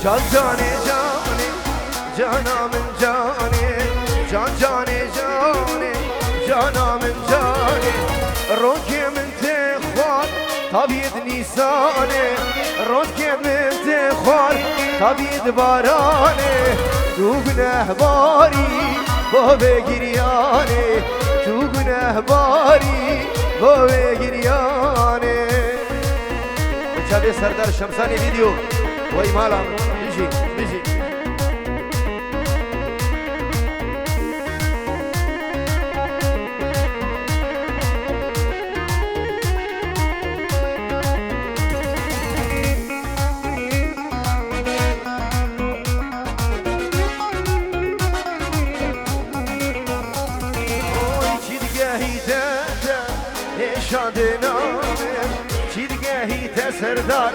جان جانه جانه جانم جانه جان جانه جانه جانم جانه روکی من تخوار طبیعت نیسانه روکی من تخوار طبیعت بارانه تو گناه باری با بگریانه تو گناه باری با بگریانه شبیه سردار شمسانی ویدیو وای مالا بیجی بیجی سردار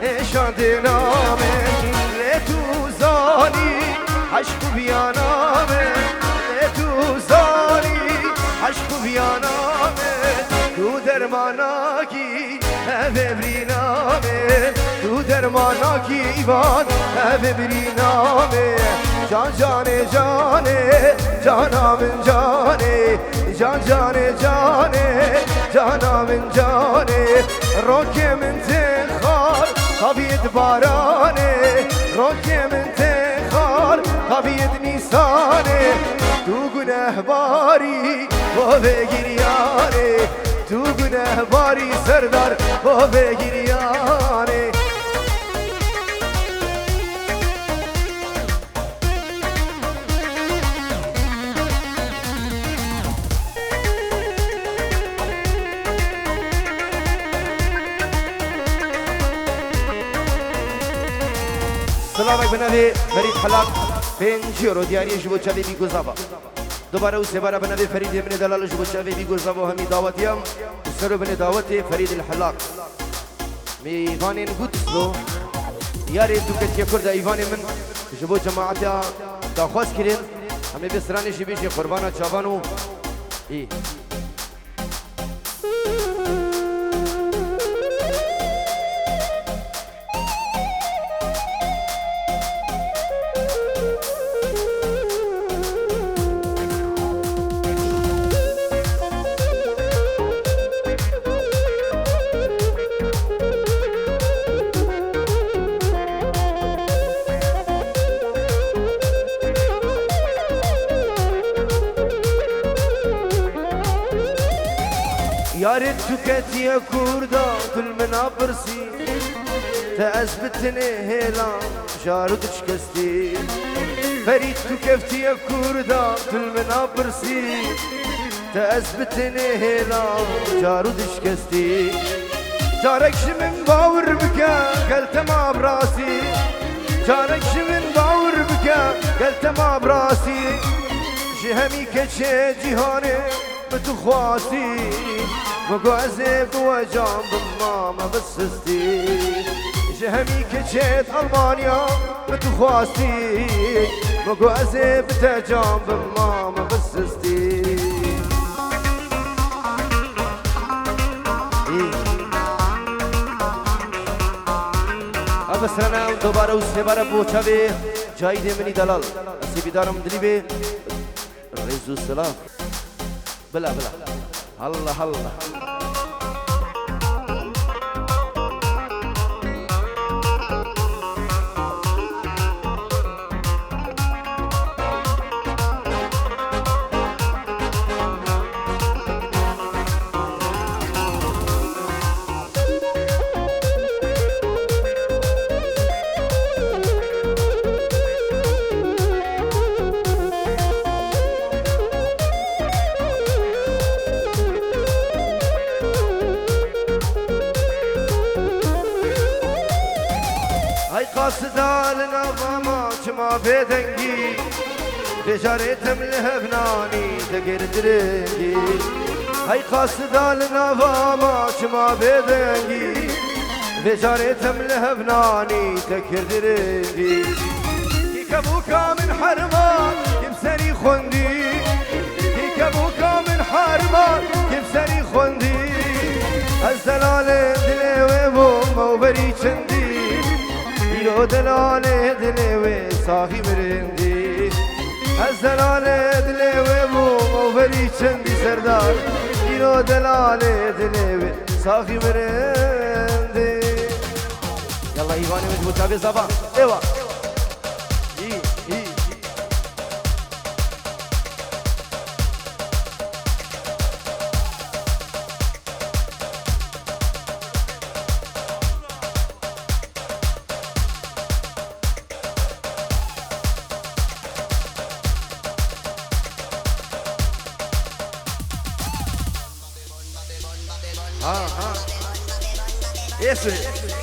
اشاد نامه لتو زانی عشق بیانامه لتو زانی عشق بیانامه تو درماناکی ببرینامه تو درماناکی ایوان ببرینامه جان جانه جانه جانم جانه جان جانه جانه جانم جانه روکی من تخار طبیعت بارانه روکی من تخار طبیعت نیسانه تو گناه باری با بگریانه تو گناه باری سردار با بگریانه سلامک بنوی فرید حلاق 5 یورو دیاری جبو چاوی بی گذابا دوباره و سه باره بنوی فرید ابن دلال جبو چاوی بی گذابا همی دعوتیم سر ابن دعوت فرید الحلاق میوانین گوتسلو یاری تو کتیه کرد ایوان من جبو جماعت داخواست کرین همی بسرانشی بیشی قربان چابانو ای يارد تكتي يا كوردا كل منابرسي تأثبتني هيلا شارد شكستي فريد تكفتي يا كوردا كل منابرسي تأثبتني هيلا شارد شكستي جارك من باور بكا قلت ما براسي جارك من باور بكا قلت ما براسي جهمي كتشي جهاني بتخواسي مقعزب وجنب ماما بسستي جهمي كجيت ألمانيا بتخواسي مقعزب جنب ماما بسستي بس انا دوباره و سه باره بوچاوی جاید منی دلال اسی بیدارم دلی به ریزو سلام بلا بلا الله الله قاصدا لنظامات ما بيدنجي بجارتم لهبناني تقر درنجي هاي قاصدا لنظامات ما بيدنجي بجارتم لهبناني تقر درنجي كيك ابوكا من حرمان كمسري خندي كيك ابوكا من حرمان كمسري خندي الزلال دلي وبو موبري چندي ایرو دلاله دلوه صافی مرندی از دلاله دلوه موفری چندی سردار ایرو دلاله دلوه صافی مرندی يلا ايواني مجبوط ابي صباح ايوه Eso es.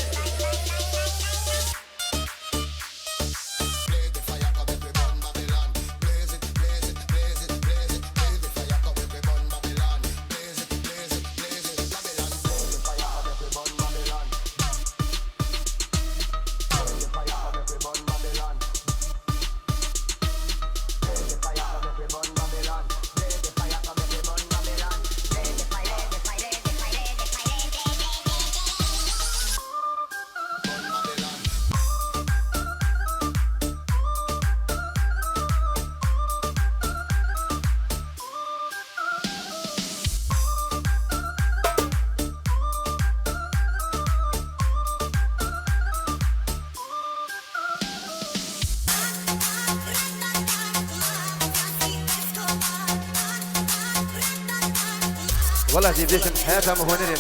والله دي بديت حياتها مهونين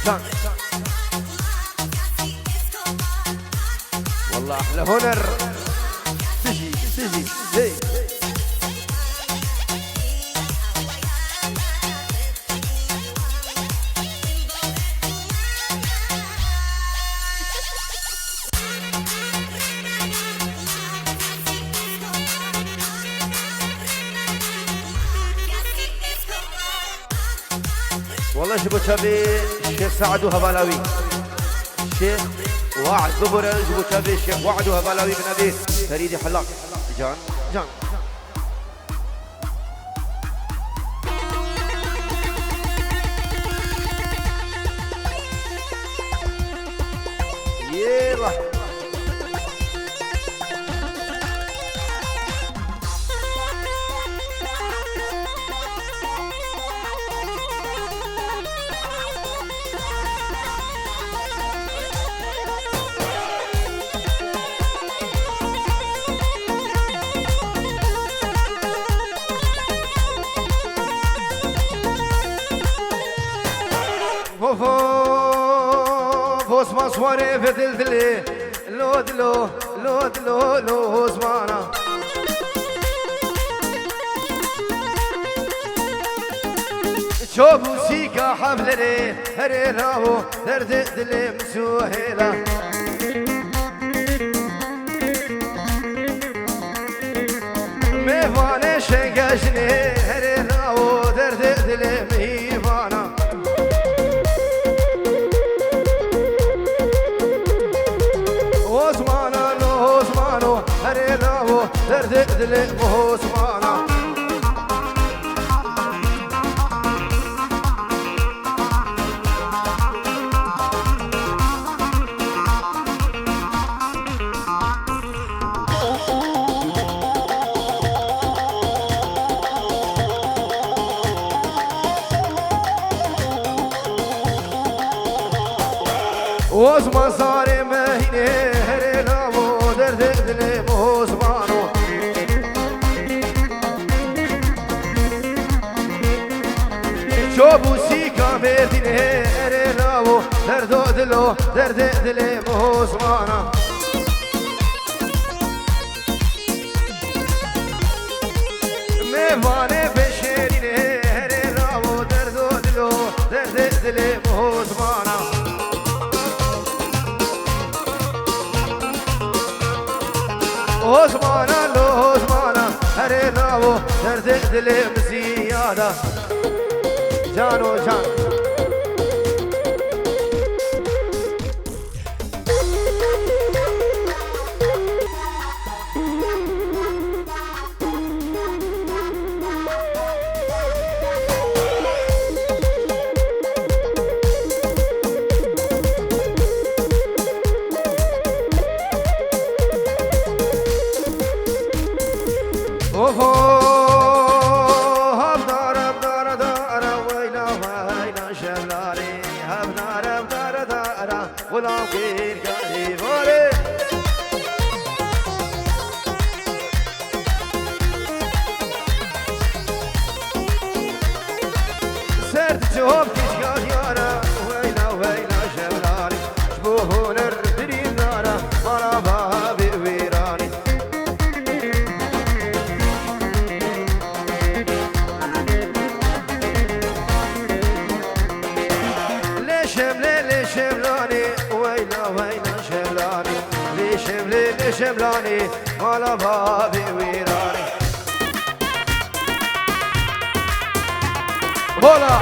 شان والله احلى هنر تجي زي والله جبو شابي الشيخ سعد وهبالاوي الشيخ وعد زبر جبو شابي الشيخ وعد وهبالاوي بن ابي فريد حلاق جان يلا فوس مصوري في دلدلي لو زمانا شوفوا سيكا حفلري هري راهو درد دلي مسوهيلا ميفاني شنقشني هري راهو درد دلي ميفانا درد دلي مو سمانا وزمان صاري مهيني هري لابو درد دلي مو سمانا شوفوا سيكا بيتيني هري لابو درد دلي مو سمانا ميفاني بشيريني هري لابو درد دلي مو سمانا عثمانا لو عثمانا هري لابو درد دلي مزيادة جانو جان شوفوا هبدار هبدار دارا ويلا ويلا شملاني هبدار هبدار دارا ولا غير قريب سرد جواب كشكال يارا ويلا ويلا شملاني شبوهون الردريم دارا مرابا بويراني شملاني ويلا ويلا شملاني لي شملاني مالا بابي ويراني هولا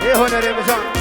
ايه هنا رمضان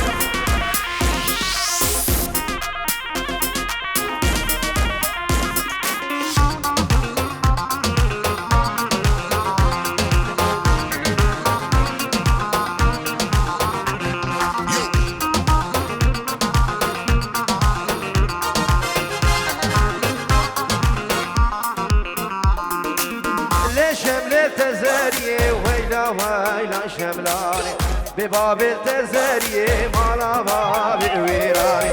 ويلا شملاني بباب التزارية مالا باب ويراني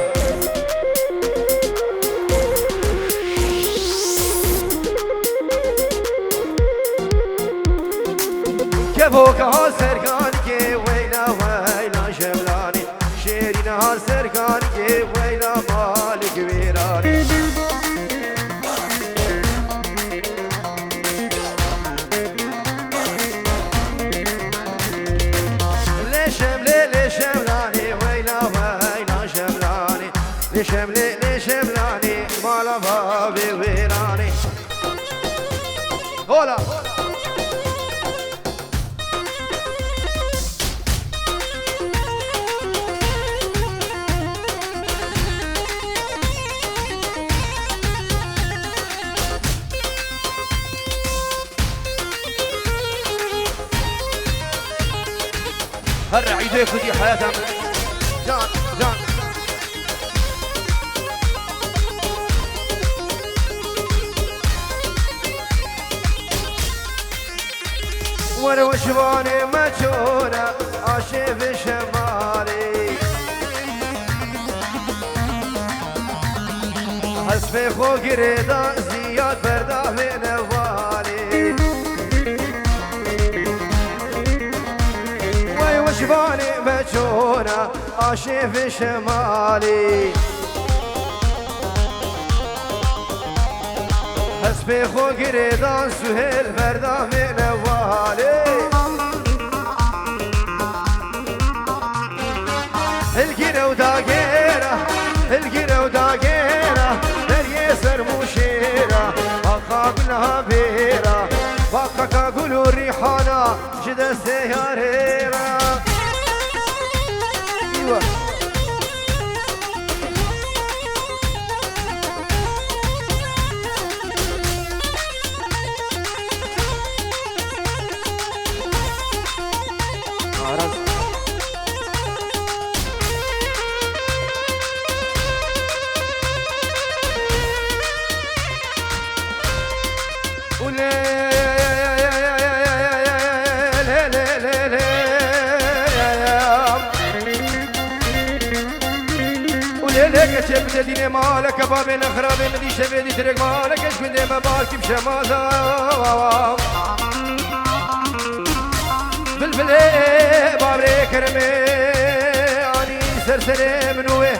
كبوك ها سرقاني ويلا ويلا شملاني شيرين ها سرقاني ويلا مالك ويراني لي شملاني مالا بابي ويراني هولا هالرعيد يكودي حياتهم جان جان ولو شباني مجونة عاشي في شمالي حسبي خوك رضا زياد برده من والي ولو شباني مجونة عاشي في شمالي حسبي خوك رضا سهيل برده من والي الجيرة وداقيرة دري سر مشيرة أقابلها بيرة وقك أقولوا الريحانة جد السياريرة أيوة لك شبت دين مالك بابين خراب مدي شبدي ترك مالك اش كنت ما بالك بشمازا بالبلي بابري كرمي اني سرسري منوي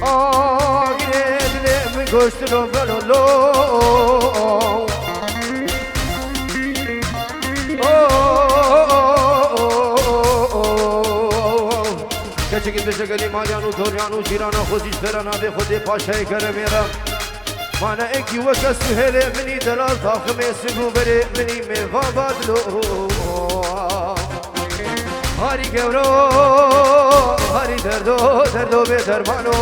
قريت لي من قشت لو بلو کچکی بشکلی مالیانو توریانو جیرانو خودیش برانا به خودی پاشای کرمیرم مانا اکی وکس هلی منی دلال تاخمی سگو بری منی میوان بادلو هاری گورو هاری دردو به درمانو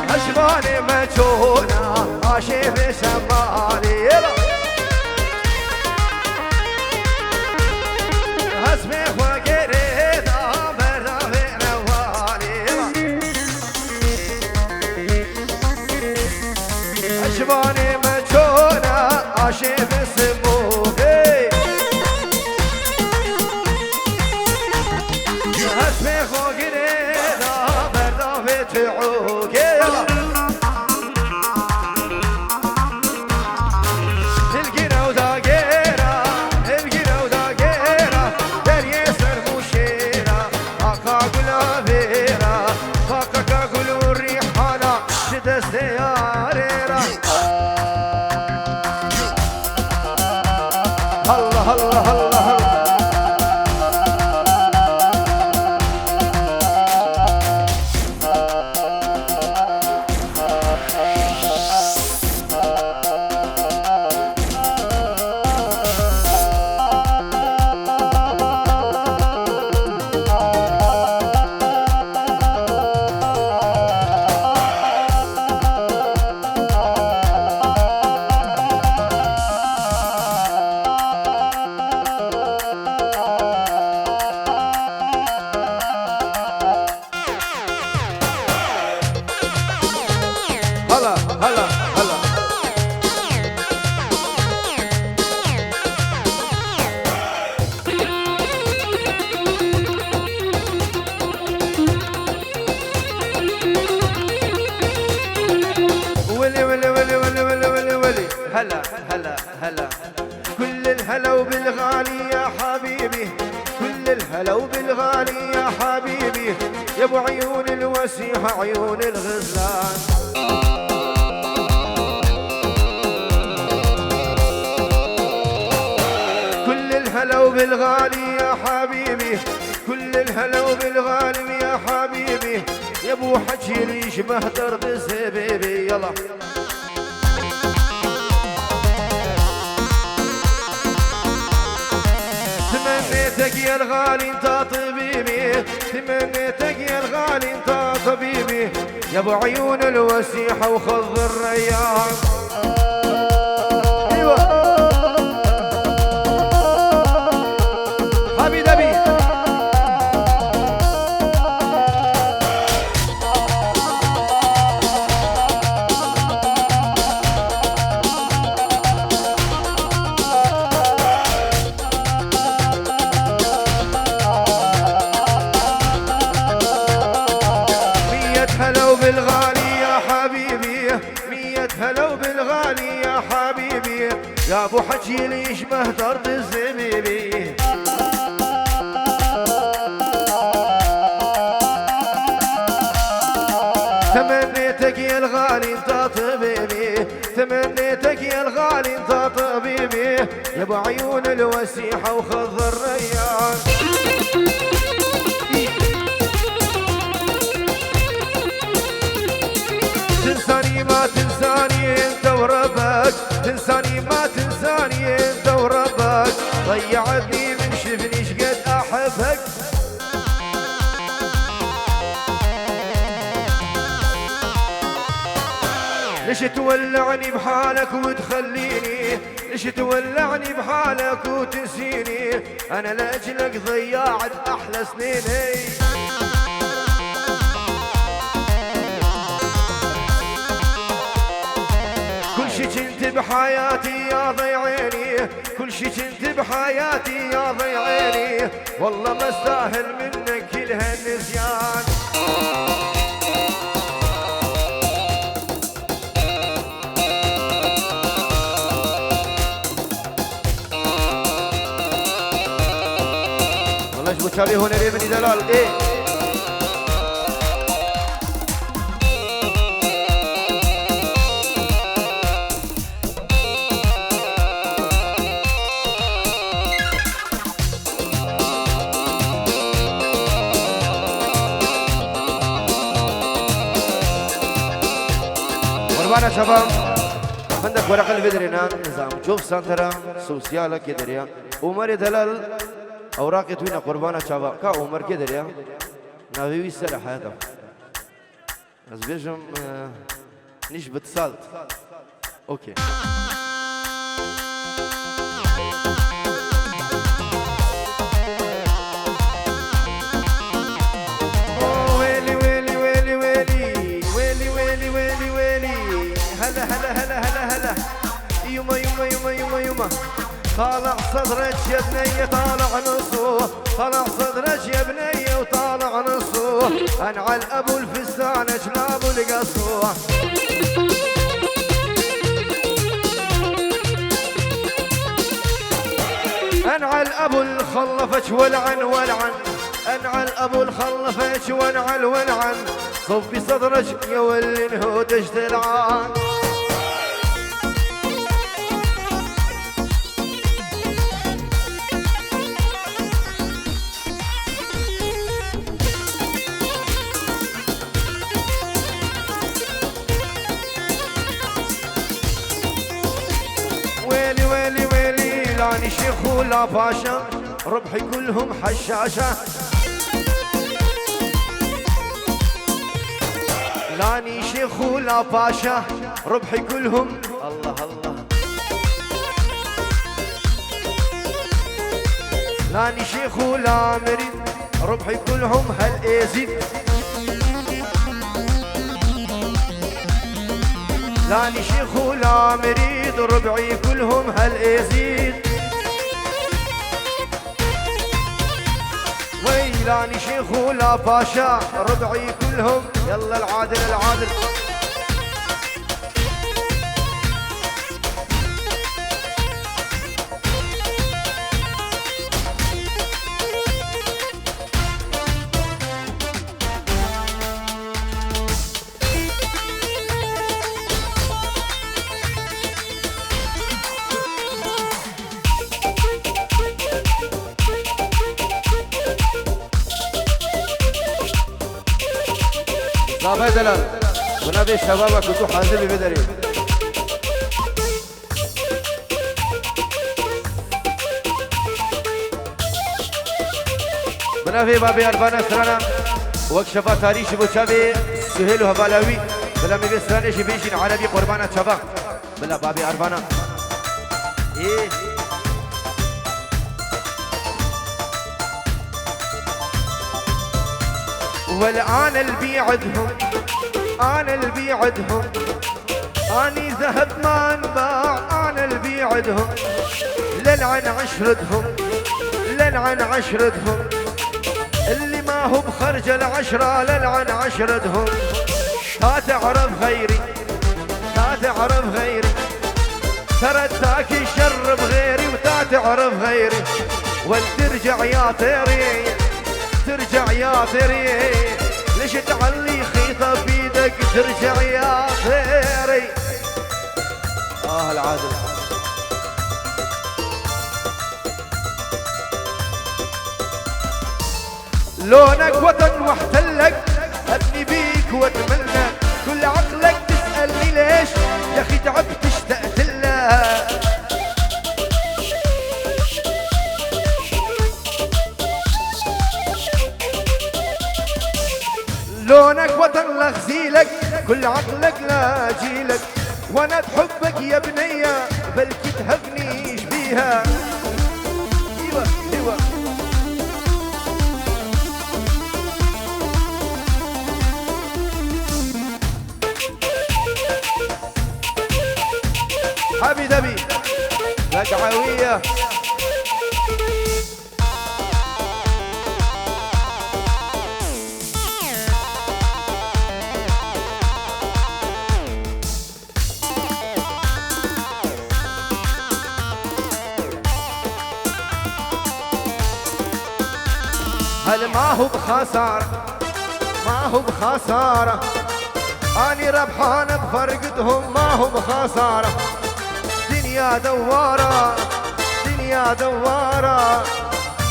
هشمانی مچونا عاشق شمالی الهلا وبالغالي يا حبيبي يا ابو عيون الوسيحة عيون الغزلان. كل الهلا وبالغالي يا حبيبي كل الهلا وبالغالي يا حبيبي يا ابو حجي اللي يشبه درب الزبيبي. يلا تمنيتك يا الغالي انت طبيبي تمنيتك يا الغالي انت طبيبي يا ابو عيون الوسيحة وخض الريان. ايوه حبي دبي بالغالي يا حبيبي مية هلا وبالغالي يا حبيبي يا ابو حجي اللي يشبه درب الزبيبي. تمنيتك يا الغالي انت طبيبي تمنيتك يا الغالي انت طبيبي يا ابو عيون الوسيحة وخض الريان. تنساني ما تنساني انت وربك تنساني ما تنساني انت وربك ضيعتني من شفني شقد احبك. ليش تولعني بحالك وتخليني ليش تولعني بحالك وتنسيني انا لاجلك ضيعت احلى سنيني. كل شي كنت بحياتي يا ضيعيني كل شي كنت بحياتي يا ضيعيني والله ما استاهل منك كل هالنسيان. والله ايش بتشابه هون يا بني دلال ايه قربانا شباب عندك ورق الفيدرينا نظام شوف سانترا سوسيالا كدريا عمر دلال اوراق توينا قربانا شباب كا عمر كدريا ناوي سر حياتك از بيجم نيش بتصالت اوكي. هلا هلا هلا هلا هلا يما يما يما يما يما طالع صدرك يا بنية طالع نصه طالع صدرك يا بنية وطالع نصه انعل ابو الفستان اجلاب القصوه. انعل ابو الخلفك ولعن ولعن انعل ابو الخلفك وانعل ولعن صفي صدرك يا ولي نهودش تلعان. ويلي ويلي ويلي لاني شيخ ولا باشا ربحي كلهم حشاشة لاني شيخ ولا باشا ربحي كلهم الله الله لاني شيخ ولا مريد ربحي كلهم هالازيد لاني شيخ ولا مريد ربعي كلهم هالازيد ويلاني شيخ ولا باشا ربعي كلهم يلا العادل العادل صافي دلال ونبي شبابك كنتو حاضر ببدري بنافي بابي أربانا سرانا وكشفا تاريخ بوشابي سهيل وهبالاوي بلا مبي سراني شبيشين عربي قربانا شبا بلا بابي أربانا إيه والآن البي عدهم أنا البي عدهم أني ذهب ما انباع أنا البي عدهم للعن عشردهم للعن عشردهم اللي ما هو بخرج العشرة للعن عشردهم تا تعرف غيري تا تعرف غيري ترى تاكي شر بغيري وتا تعرف غيري وترجع يا طيري ترجع يا طيري ليش تعلي خيطة بيدك ترجع يا طيري العادل لونك وطن واحتلك ابني بيك واتمنى كل عقلك تسألني ليش يا اخي تعبت اشتقت لها لونك وطن لغزيلك كل عقلك لا جيلك وانا بحبك يا بنية بلكي تهفنيش بيها ايوه ايوه حبي دبي لقعوية هل ما هو بخسارة ما هو بخسارة أني ربحان بفرقتهم ما هو بخسارة دنيا دوارة دنيا دوارة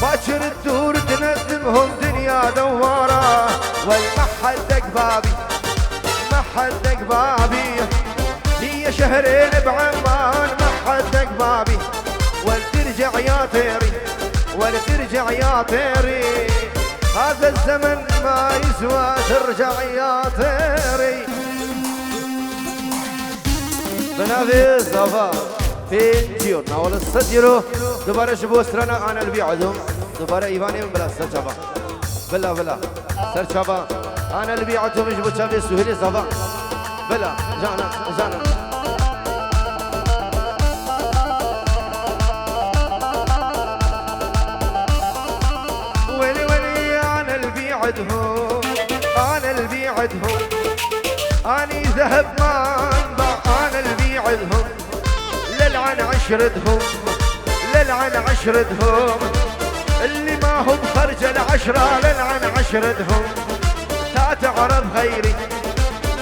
باكر الدور تندمهم دنيا دوارة والمحدك بابي محدك بابي هي شهرين بعمان محدك بابي ولترجع يا طيري ولترجع يا طيري هذا الزمن ما يسوى ترجع يا طيري بنافي صفا في تيور ناول الصديرو دوباره شبو سرنا انا البي عدهم دوباره ايواني بلا سرچابا بلا بلا سرچابا انا البي عدهم شبو چابي سهيل صفا بلا جانا جانا عدهم أنا البي عدهم أني ذهب ما انباع أنا البي عدهم للعن عشردهم للعن عشردهم اللي ما هو بخرج العشرة للعن عشردهم تا تعرف غيري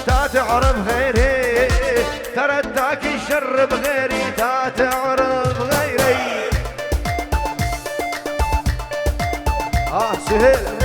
تا تعرف غيري ترى تاكي شر بغيري تا تعرف غيري سهل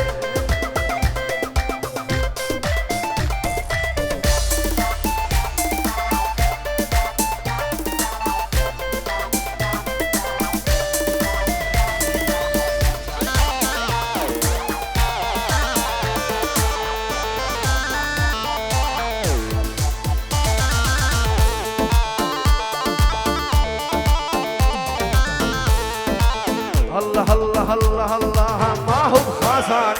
الله الله الله الله ما هو بخسار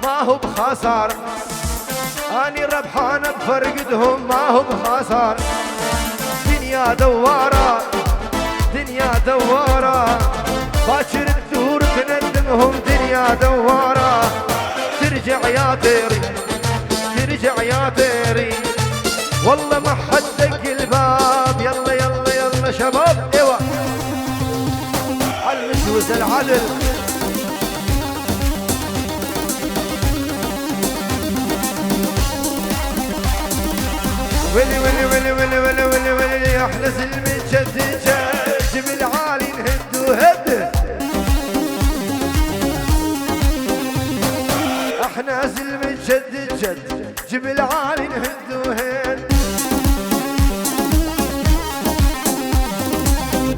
ما هو بخسار أني ربحان بفرقدهم ما هو بخسار دنيا دوارة دنيا دوارة باكر الدور تندمهم دنيا دوارة ترجع يا طيري ترجع يا طيري والله ما حدك الباب يلا يلا يلا شباب ايوه المسوس العدل ولي ولي ولي ولي ولي ولي ولي احنا سلم جد جبل عالي نهد وهد احنا سلم جد جبل عالي نهد وهد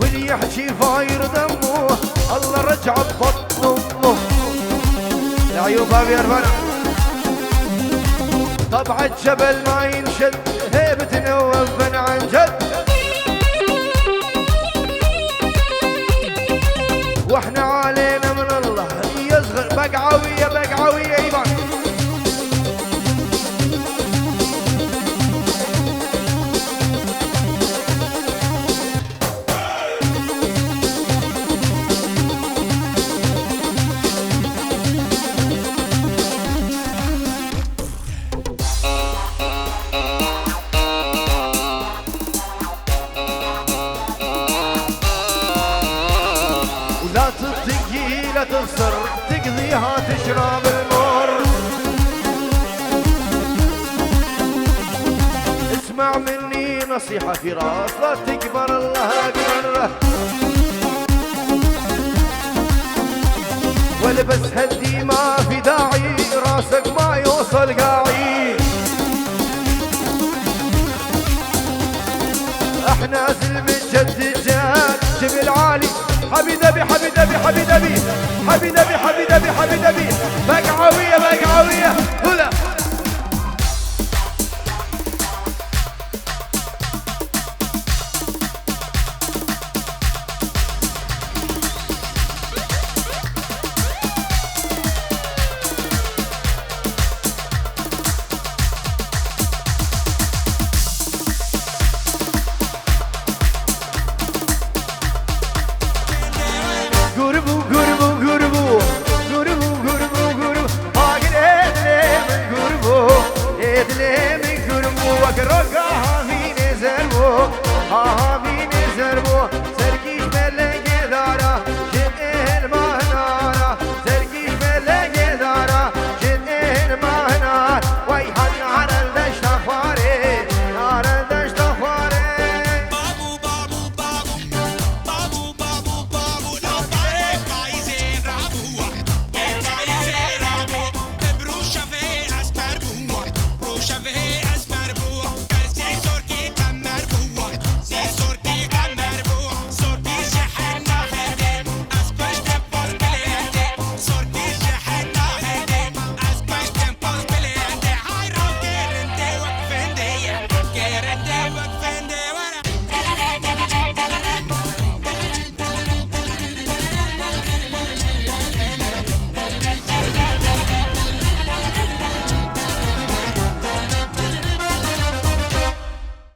واللي يحكي فاير دمه الله رجع ببطن امه العيوب ابي ارفنا طبع الجبل ما ينشد هيبتنا وفن عن جد واحنا علينا من الله يصغر بقعوية بقعوية ايمان لا تطقي لا تصر تقضيها تشرب المر اسمع مني نصيحة في راس لا تكبر الله أكبر والبس هدي ما في داعي راسك ما يوصل قاعي احنا زلم الجد جاد جبل عالي حبي دبي حبي دبي حبي دبي حبي دبي حبي دبي حبي دبي